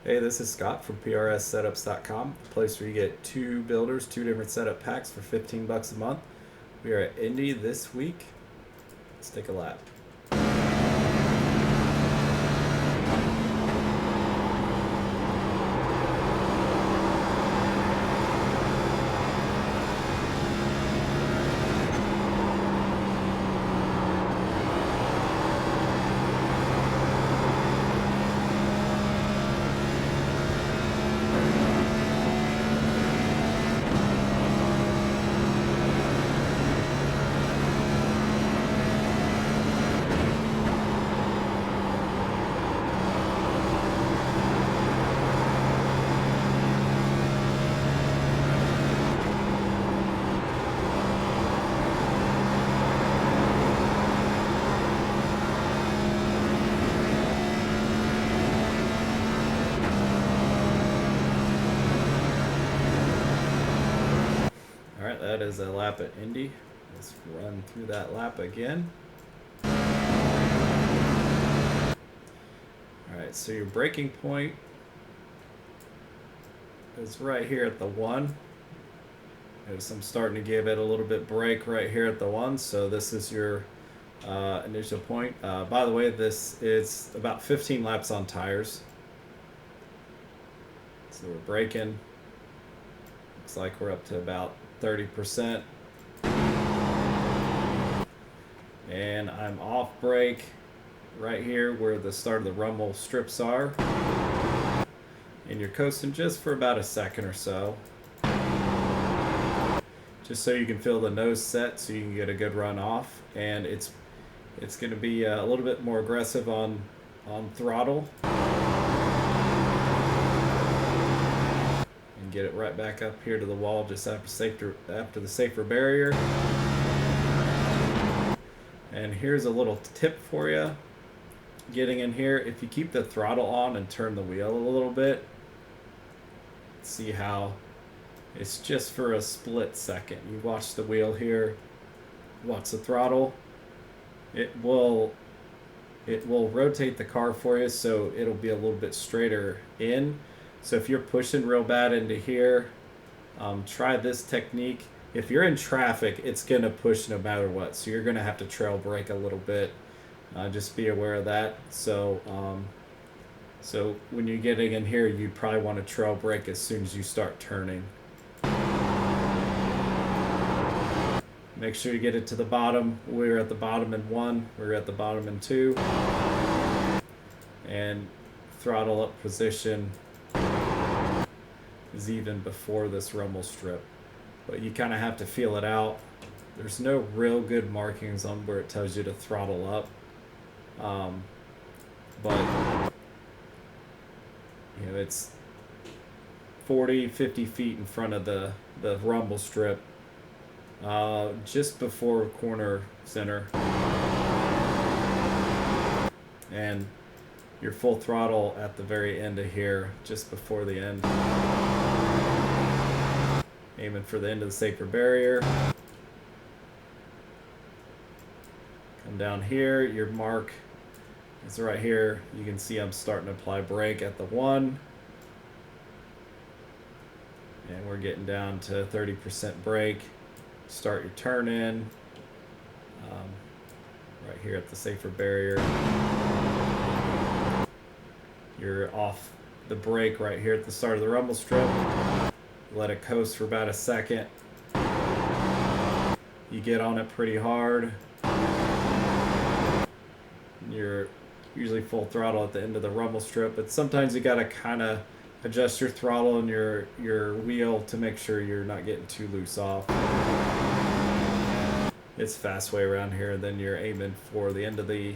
Hey, this is Scott from PRSSetups.com, the place where you get two builders, two different setup packs for 15 bucks a month. We are at Indy this week. Let's take a lap. All right, that is a lap at Indy. Let's run through that lap again. All right, so your braking point is right here at the 1. Notice I'm starting to give it a little bit brake right here at the 1, so this is your initial point. By the way, this is about 15 laps on tires. So we're braking. Looks like we're up to about 30%. And I'm off brake right here where the start of the rumble strips are. And you're coasting just for about a second or so. Just so you can feel the nose set so you can get a good run off. And it's going to be a little bit more aggressive on throttle. Get it right back up here to the wall just after the safer barrier. And here's a little tip for you. Getting in here, if you keep the throttle on and turn the wheel a little bit, see how it's just for a split second. You watch the wheel here, watch the throttle. It will rotate the car for you, so it'll be a little bit straighter in. So if you're pushing real bad into here, try this technique. If you're in traffic, it's going to push no matter what. So you're going to have to trail brake a little bit. Just be aware of that. So when you're getting in here, you probably want to trail brake as soon as you start turning. Make sure you get it to the bottom. We're at the bottom in 1. We're at the bottom in 2. And throttle up position is even before this rumble strip, but you kind of have to feel it out. There's no real good markings on where it tells you to throttle up, but you know, it's 40-50 feet in front of the rumble strip, just before corner center, and your full throttle at the very end of here, just before the end. Aiming for the end of the safer barrier. Come down here, your mark is right here. You can see I'm starting to apply brake at the 1. And we're getting down to 30% brake. Start your turn in. Right here at the safer barrier. You're off the brake right here at the start of the rumble strip. Let it coast for about a second. You get on it pretty hard. You're usually full throttle at the end of the rumble strip, but sometimes you gotta kind of adjust your throttle and your wheel to make sure you're not getting too loose off. It's fast way around here, then you're aiming for the end of the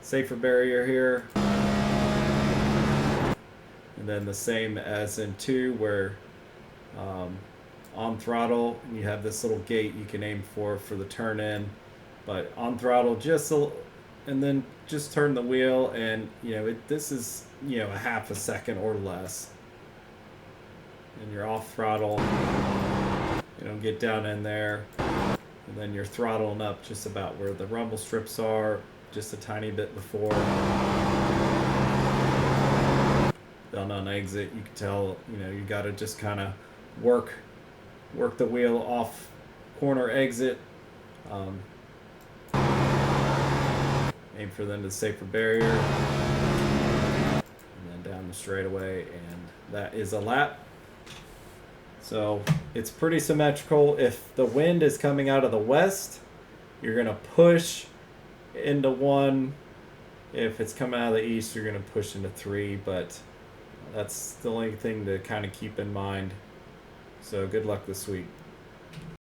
safer barrier here. And then the same as in 2, where on throttle you have this little gate you can aim for the turn in, but on throttle and then just turn the wheel, and this is a half a second or less, and you're off throttle. Get down in there, and then you're throttling up just about where the rumble strips are, just a tiny bit before. Then on exit, you can tell, you got to just kind of work the wheel off corner exit. Aim for them to safer barrier, and then down the straightaway, and that is a lap. So it's pretty symmetrical. If the wind is coming out of the west, you're gonna push into 1. If it's coming out of the east, you're gonna push into 3. But that's the only thing to kind of keep in mind. So good luck this week.